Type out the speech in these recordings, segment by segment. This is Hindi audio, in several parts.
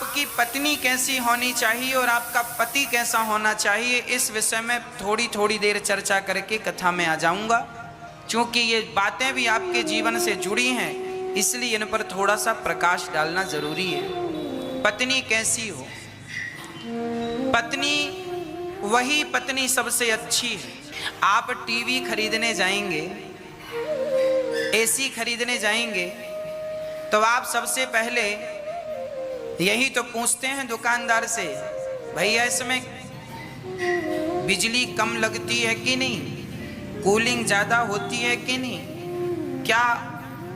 आपकी पत्नी कैसी होनी चाहिए और आपका पति कैसा होना चाहिए, इस विषय में थोड़ी थोड़ी देर चर्चा करके कथा में आ जाऊंगा। क्योंकि ये बातें भी आपके जीवन से जुड़ी हैं, इसलिए इन पर थोड़ा सा प्रकाश डालना जरूरी है। पत्नी कैसी हो? पत्नी वही पत्नी सबसे अच्छी है। आप टीवी खरीदने जाएंगे, एसी खरीदने जाएंगे, तो आप सबसे पहले यही तो पूछते हैं दुकानदार से, भैया इसमें बिजली कम लगती है कि नहीं, कूलिंग ज़्यादा होती है कि नहीं, क्या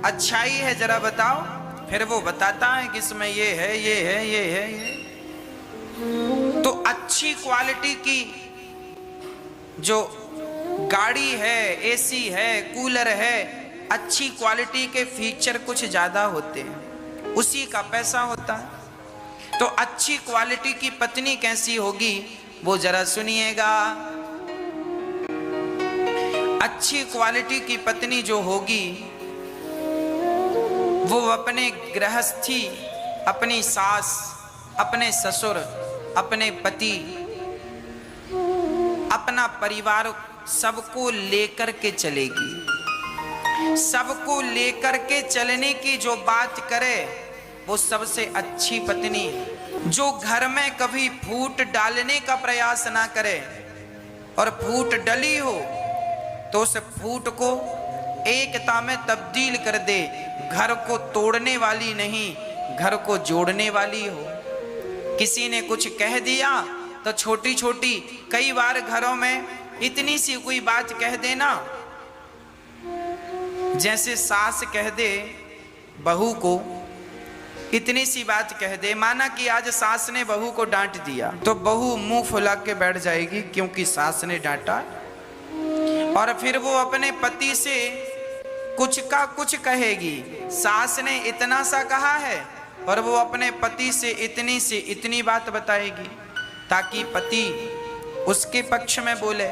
अच्छाई है जरा बताओ। फिर वो बताता है कि इसमें ये है, ये है, ये है, ये। तो अच्छी क्वालिटी की जो गाड़ी है, एसी है, कूलर है, अच्छी क्वालिटी के फीचर कुछ ज़्यादा होते हैं, उसी का पैसा होता है। तो अच्छी क्वालिटी की पत्नी कैसी होगी वो जरा सुनिएगा। अच्छी क्वालिटी की पत्नी जो होगी वो अपने गृहस्थी, अपनी सास, अपने ससुर, अपने पति, अपना परिवार सबको लेकर के चलेगी। सबको लेकर के चलने की जो बात करे वो सबसे अच्छी पत्नी है। जो घर में कभी फूट डालने का प्रयास ना करे और फूट डली हो तो उस फूट को एकता में तब्दील कर दे। घर को तोड़ने वाली नहीं, घर को जोड़ने वाली हो। किसी ने कुछ कह दिया तो छोटी छोटी, कई बार घरों में इतनी सी कोई बात कह देना, जैसे सास कह दे बहू को, इतनी सी बात कह दे, माना कि आज सास ने बहू को डांट दिया तो बहू मुंह फुला के बैठ जाएगी क्योंकि सास ने डांटा। और फिर वो अपने पति से कुछ का कुछ कहेगी। सास ने इतना सा कहा है और वो अपने पति से इतनी बात बताएगी ताकि पति उसके पक्ष में बोले।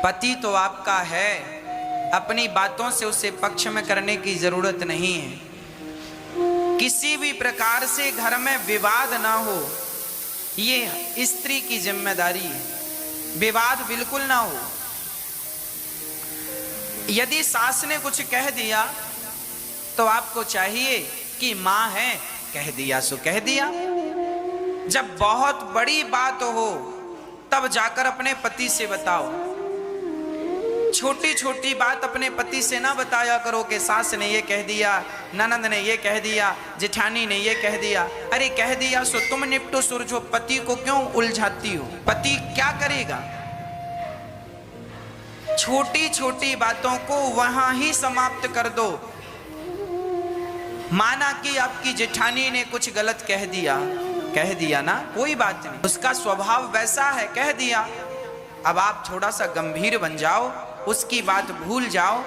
पति तो आपका है, अपनी बातों से उसे पक्ष में करने की जरूरत नहीं है। किसी भी प्रकार से घर में विवाद ना हो, ये स्त्री की जिम्मेदारी है। विवाद बिल्कुल ना हो। यदि सास ने कुछ कह दिया तो आपको चाहिए कि मां है, कह दिया सो कह दिया। जब बहुत बड़ी बात हो तब जाकर अपने पति से बताओ। छोटी छोटी बात अपने पति से ना बताया करो कि सास ने ये कह दिया, ननद ने ये कह दिया, जेठानी ने ये कह दिया। अरे कह दिया सो तुम निपटो सुलझो, पति को क्यों उलझाती हो? पति क्या करेगा? छोटी छोटी बातों को वहां ही समाप्त कर दो। माना कि आपकी जेठानी ने कुछ गलत कह दिया ना, कोई बात नहीं, उसका स्वभाव वैसा है, कह दिया। अब आप थोड़ा सा गंभीर बन जाओ, उसकी बात भूल जाओ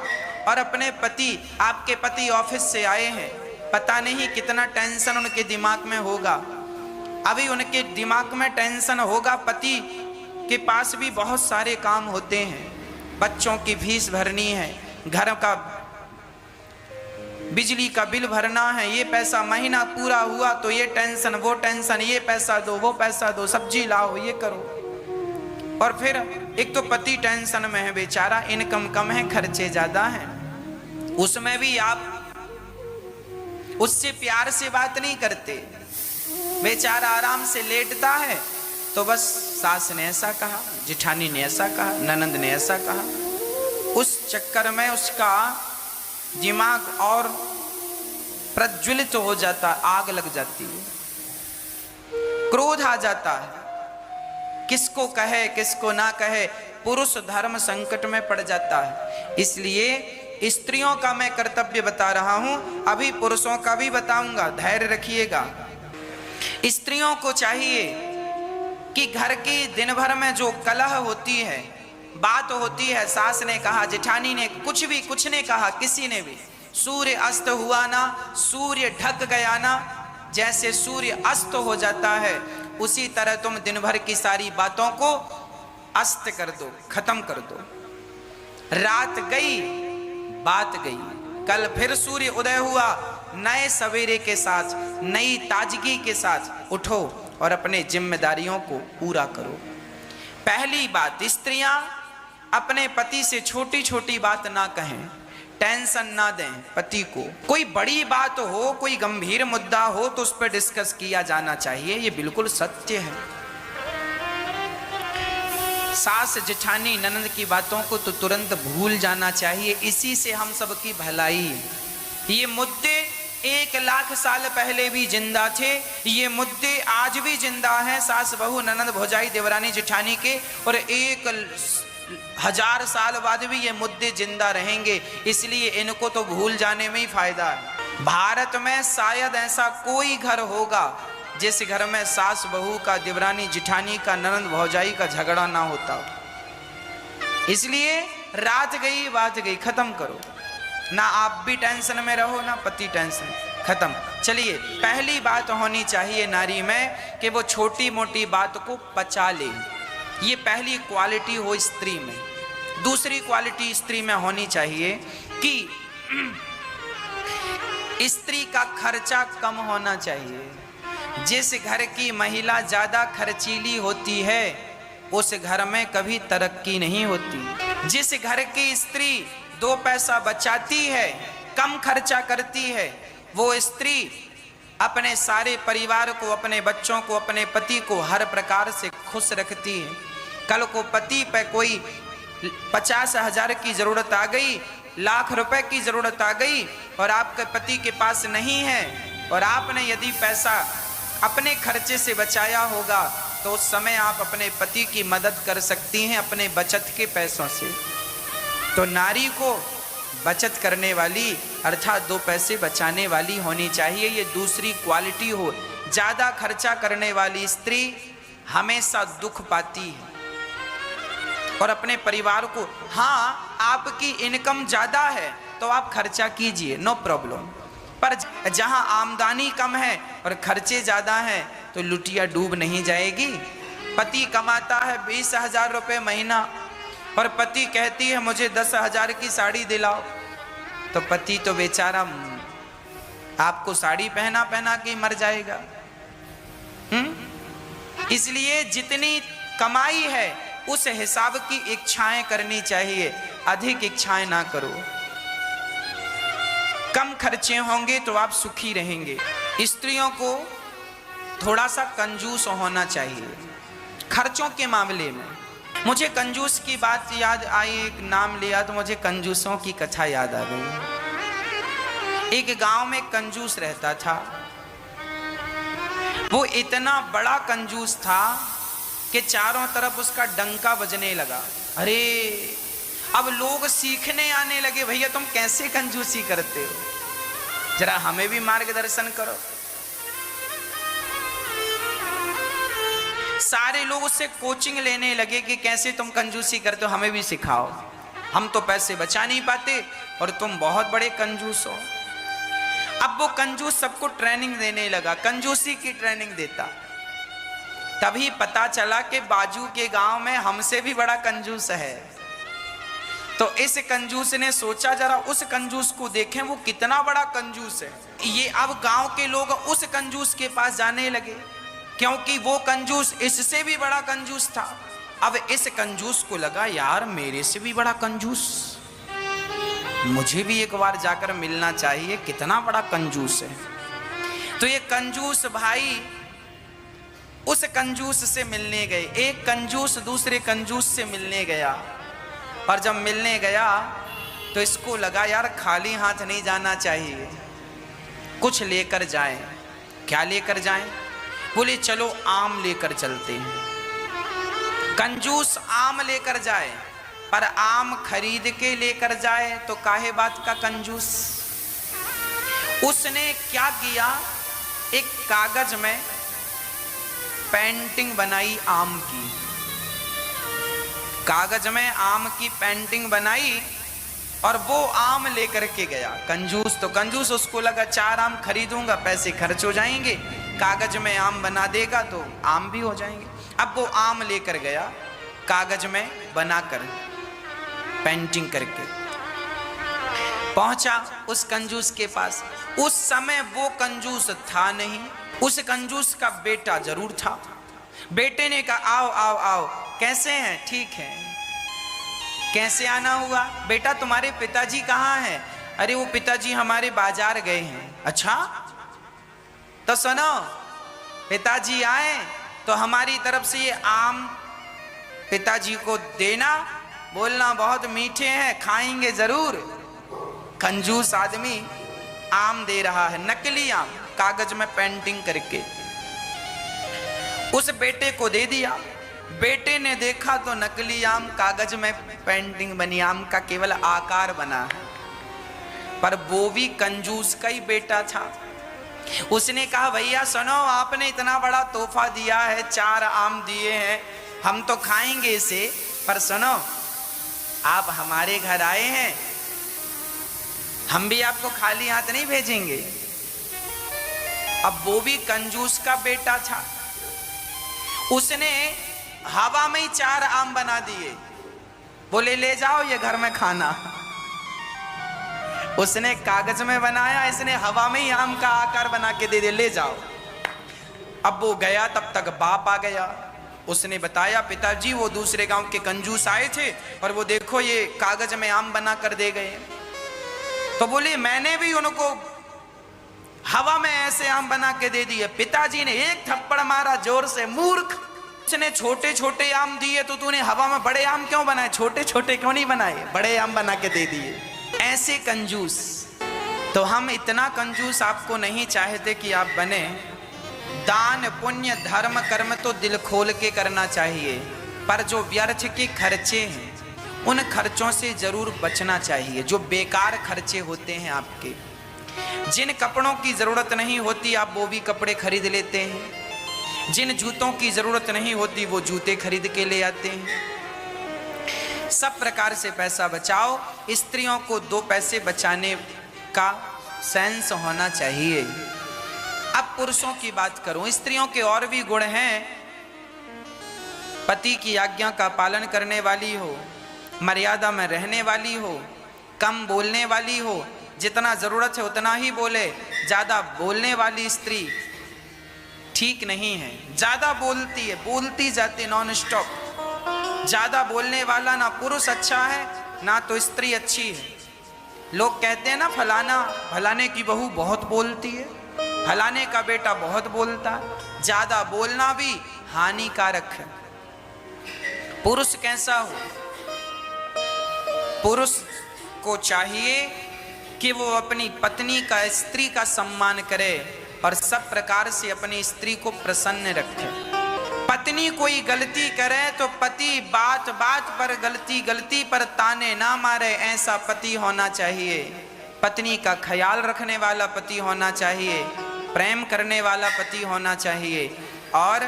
और अपने पति, आपके पति ऑफिस से आए हैं, पता नहीं कितना टेंशन उनके दिमाग में होगा। अभी उनके दिमाग में टेंशन होगा, पति के पास भी बहुत सारे काम होते हैं, बच्चों की फीस भरनी है, घर का बिजली का बिल भरना है, ये पैसा महीना पूरा हुआ तो ये टेंशन, वो टेंशन, ये पैसा दो, वो पैसा दो, सब्जी लाओ, ये करो। और फिर एक तो पति टेंशन में है बेचारा, इनकम कम है, खर्चे ज्यादा हैं, उसमें भी आप उससे प्यार से बात नहीं करते। बेचारा आराम से लेटता है तो बस सास ने ऐसा कहा, जेठानी ने ऐसा कहा, ननंद ने ऐसा कहा। उस चक्कर में उसका दिमाग और प्रज्वलित हो जाता, आग लग जाती है, क्रोध आ जाता है। किसको कहे किसको ना कहे, पुरुष धर्म संकट में पड़ जाता है। इसलिए स्त्रियों का मैं कर्तव्य बता रहा हूं, अभी पुरुषों का भी बताऊंगा, धैर्य रखिएगा। स्त्रियों को चाहिए कि घर की दिन भर में जो कलह होती है, बात होती है, सास ने कहा, जेठानी ने कुछ ने कहा, किसी ने भी, सूर्य अस्त हुआ ना, सूर्य ढक गया ना, जैसे सूर्य अस्त हो जाता है उसी तरह तुम दिन भर की सारी बातों को अस्त कर दो, खत्म कर दो। रात गई, बात गई, कल फिर सूर्य उदय हुआ, नए सवेरे के साथ, नई ताजगी के साथ उठो और अपने जिम्मेदारियों को पूरा करो। पहली बात, स्त्रियां अपने पति से छोटी छोटी बात ना कहें, टेंशन ना दें पति को। कोई बड़ी बात हो, कोई गंभीर मुद्दा हो तो उस पर डिस्कस किया जाना चाहिए, ये बिल्कुल सत्य है। सास जेठानी ननद की बातों को तो तुरंत भूल जाना चाहिए, इसी से हम सबकी भलाई। ये मुद्दे 1 लाख साल पहले भी जिंदा थे, ये मुद्दे आज भी जिंदा हैं, सास बहू ननद भौजाई देवरानी जेठानी के, और 1000 साल बाद भी ये मुद्दे जिंदा रहेंगे। इसलिए इनको तो भूल जाने में ही फायदा है। भारत में शायद ऐसा कोई घर होगा जिस घर में सास बहू का, देवरानी जेठानी का, ननद भौजाई का झगड़ा ना होता। इसलिए रात गई बात गई, खत्म करो। ना आप भी टेंशन में रहो, ना पति टेंशन, खत्म। चलिए, पहली बात होनी चाहिए नारी में कि वो छोटी मोटी बात को पचा ले। ये पहली क्वालिटी हो स्त्री में। दूसरी क्वालिटी स्त्री में होनी चाहिए कि स्त्री का खर्चा कम होना चाहिए। जिस घर की महिला ज्यादा खर्चीली होती है उस घर में कभी तरक्की नहीं होती। जिस घर की स्त्री 2 पैसा बचाती है, कम खर्चा करती है, वो स्त्री अपने सारे परिवार को, अपने बच्चों को, अपने पति को हर प्रकार से खुश रखती है। कल को पति पे कोई 50,000 की जरूरत आ गई, लाख रुपए की जरूरत आ गई और आपके पति के पास नहीं है, और आपने यदि पैसा अपने खर्चे से बचाया होगा तो उस समय आप अपने पति की मदद कर सकती हैं अपने बचत के पैसों से। तो नारी को बचत करने वाली, अर्थात 2 पैसे बचाने वाली होनी चाहिए। ये दूसरी क्वालिटी हो। ज्यादा खर्चा करने वाली स्त्री हमेशा दुख पाती है और अपने परिवार को, हाँ आपकी इनकम ज्यादा है तो आप खर्चा कीजिए, नो प्रॉब्लम, पर जहां आमदनी कम है और खर्चे ज्यादा हैं तो लुटिया डूब नहीं जाएगी। पति कमाता है 20,000 रुपये महीना और पति कहती है मुझे 10,000 की साड़ी दिलाओ, तो पति तो बेचारा आपको साड़ी पहना पहना के मर जाएगा। इसलिए जितनी कमाई है उस हिसाब की इच्छाएं करनी चाहिए, अधिक इच्छाएं ना करो। कम खर्चे होंगे तो आप सुखी रहेंगे। स्त्रियों को थोड़ा सा कंजूस होना चाहिए खर्चों के मामले में। मुझे कंजूस की बात याद आई, एक नाम लिया तो मुझे कंजूसों की कथा याद आ गई। एक गांव में कंजूस रहता था। वो इतना बड़ा कंजूस था कि चारों तरफ उसका डंका बजने लगा। अरे अब लोग सीखने आने लगे, भैया तुम कैसे कंजूसी करते हो, जरा हमें भी मार्गदर्शन करो। सारे लोग उससे कोचिंग लेने लगे कि कैसे तुम कंजूसी करते हो, हमें भी सिखाओ, हम तो पैसे बचा नहीं पाते और तुम बहुत बड़े कंजूस हो। अब वो कंजूस सबको ट्रेनिंग देने लगा, कंजूसी की ट्रेनिंग देता। तभी पता चला कि बाजू के गांव में हमसे भी बड़ा कंजूस है। तो इस कंजूस ने सोचा जरा उस कंजूस को देखें वो कितना बड़ा कंजूस है। ये अब गांव के लोग उस कंजूस के पास जाने लगे क्योंकि वो कंजूस इससे भी बड़ा कंजूस था। अब इस कंजूस को लगा यार मेरे से भी बड़ा कंजूस, मुझे भी एक बार जाकर मिलना चाहिए, कितना बड़ा कंजूस है। तो ये कंजूस भाई उस कंजूस से मिलने गए। एक कंजूस दूसरे कंजूस से मिलने गया और जब मिलने गया तो इसको लगा यार खाली हाथ नहीं जाना चाहिए, कुछ लेकर जाएं। क्या लेकर जाएं? बोले चलो आम लेकर चलते हैं। कंजूस आम लेकर जाए, पर आम खरीद के लेकर जाए तो काहे बात का कंजूस। उसने क्या किया, एक कागज में पेंटिंग बनाई आम की, कागज में आम की पेंटिंग बनाई और वो आम लेकर के गया। कंजूस तो कंजूस, उसको लगा 4 आम खरीदूंगा पैसे खर्च हो जाएंगे, कागज में आम बना देगा तो आम भी हो जाएंगे। अब वो आम लेकर गया कागज में बनाकर पेंटिंग करके। पहुंचा उस कंजूस के पास। उस समय वो कंजूस था नहीं, उस कंजूस का बेटा जरूर था। बेटे ने कहा आओ आओ आओ, कैसे हैं? ठीक है। कैसे आना हुआ? बेटा तुम्हारे पिताजी कहाँ हैं? अरे वो पिताजी हमारे बाजार गए हैं। अच्छा तो सुनो, पिताजी आए तो हमारी तरफ से ये आम पिताजी को देना, बोलना बहुत मीठे हैं, खाएंगे जरूर। कंजूस आदमी आम दे रहा है, नकली आम, कागज में पेंटिंग करके। उस बेटे को दे दिया। बेटे ने देखा तो नकली आम, कागज में पेंटिंग बनी, आम का केवल आकार बना है। पर वो भी कंजूस का ही बेटा था। उसने कहा भैया सुनो, आपने इतना बड़ा तोहफा दिया है, 4 आम दिए हैं, हम तो खाएंगे इसे, पर सुनो आप हमारे घर आए हैं, हम भी आपको खाली हाथ नहीं भेजेंगे। अब वो भी कंजूस का बेटा था। उसने हवा में ही 4 आम बना दिए, बोले ले जाओ ये घर में खाना। उसने कागज में बनाया, इसने हवा में ही आम का आकार बना के दे दे, ले जाओ। अब वो गया, तब तक बाप आ गया। उसने बताया पिताजी वो दूसरे गांव के कंजूस आए थे और वो देखो ये कागज में आम बना कर दे गए। तो बोले मैंने भी उनको हवा में ऐसे आम बना के दे दिए। पिताजी ने एक थप्पड़ मारा जोर से, मूर्ख, उसने छोटे छोटे आम दिए तो तूने हवा में बड़े आम क्यों बनाए? छोटे छोटे क्यों नहीं बनाए? बड़े आम बना के दे दिए। ऐसे कंजूस। तो हम इतना कंजूस आपको नहीं चाहते कि आप बने। दान पुण्य धर्म कर्म तो दिल खोल के करना चाहिए, पर जो व्यर्थ के खर्चे हैं उन खर्चों से जरूर बचना चाहिए, जो बेकार खर्चे होते हैं आपके। जिन कपड़ों की जरूरत नहीं होती आप वो भी कपड़े खरीद लेते हैं, जिन जूतों की जरूरत नहीं होती वो जूते खरीद के ले आते हैं। सब प्रकार से पैसा बचाओ। स्त्रियों को 2 पैसे बचाने का सेंस होना चाहिए। अब पुरुषों की बात करूं, स्त्रियों के और भी गुण हैं। पति की आज्ञा का पालन करने वाली हो, मर्यादा में रहने वाली हो, कम बोलने वाली हो, जितना जरूरत है उतना ही बोले। ज्यादा बोलने वाली स्त्री ठीक नहीं है, ज्यादा बोलती है, बोलती जाती नॉन स्टॉप। ज्यादा बोलने वाला ना पुरुष अच्छा है ना तो स्त्री अच्छी है। लोग कहते हैं ना फलाने की बहू बहुत बोलती है, फलाने का बेटा बहुत बोलता है। ज्यादा बोलना भी हानिकारक है। पुरुष कैसा हो? पुरुष को चाहिए कि वो अपनी पत्नी का, स्त्री का सम्मान करे और सब प्रकार से अपनी स्त्री को प्रसन्न रखे। पत्नी कोई गलती करे तो पति बात बात पर गलती पर ताने ना मारे, ऐसा पति होना चाहिए। पत्नी का ख्याल रखने वाला पति होना चाहिए, प्रेम करने वाला पति होना चाहिए। और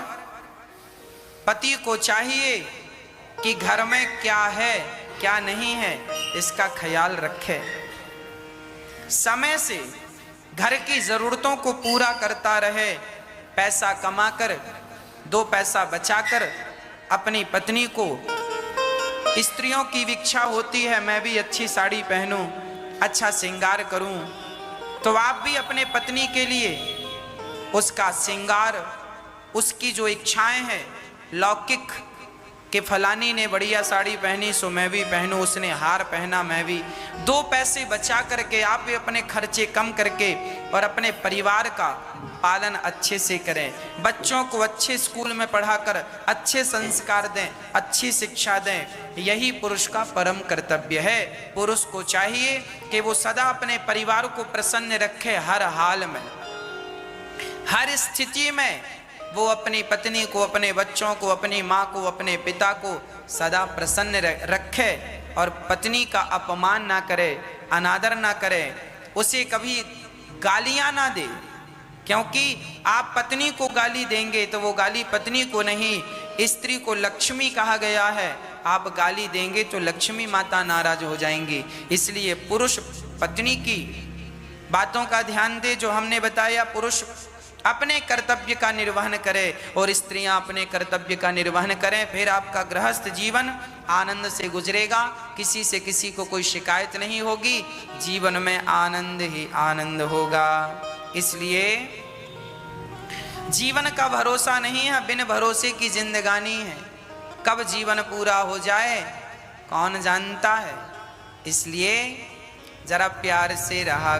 पति को चाहिए कि घर में क्या है क्या नहीं है इसका ख्याल रखे। समय से घर की जरूरतों को पूरा करता रहे, पैसा कमाकर 2 पैसा बचाकर अपनी पत्नी को, स्त्रियों की इच्छा होती है मैं भी अच्छी साड़ी पहनूं, अच्छा श्रृंगार करूं, तो आप भी अपने पत्नी के लिए उसका श्रृंगार, उसकी जो इच्छाएं हैं लौकिक, कि फलानी ने बढ़िया साड़ी पहनी सो मैं भी पहनूं, उसने हार पहना मैं भी, 2 पैसे बचा करके आप भी अपने खर्चे कम करके और अपने परिवार का पालन अच्छे से करें। बच्चों को अच्छे स्कूल में पढ़ाकर अच्छे संस्कार दें, अच्छी शिक्षा दें। यही पुरुष का परम कर्तव्य है। पुरुष को चाहिए कि वो सदा अपने परिवार को प्रसन्न रखे, हर हाल में, हर स्थिति में वो अपनी पत्नी को, अपने बच्चों को, अपनी माँ को, अपने पिता को सदा प्रसन्न रखे और पत्नी का अपमान ना करे, अनादर ना करे, उसे कभी गालियां ना दे। क्योंकि आप पत्नी को गाली देंगे तो वो गाली पत्नी को नहीं, स्त्री को लक्ष्मी कहा गया है, आप गाली देंगे तो लक्ष्मी माता नाराज हो जाएंगी। इसलिए पुरुष पत्नी की बातों का ध्यान दे। जो हमने बताया, पुरुष अपने कर्तव्य का निर्वहन करें और स्त्रियां अपने कर्तव्य का निर्वहन करें, फिर आपका गृहस्थ जीवन आनंद से गुजरेगा, किसी से किसी को कोई शिकायत नहीं होगी, जीवन में आनंद ही आनंद होगा। इसलिए जीवन का भरोसा नहीं है, बिन भरोसे की जिंदगानी है। कब जीवन पूरा हो जाए कौन जानता है। इसलिए जरा प्यार से रहा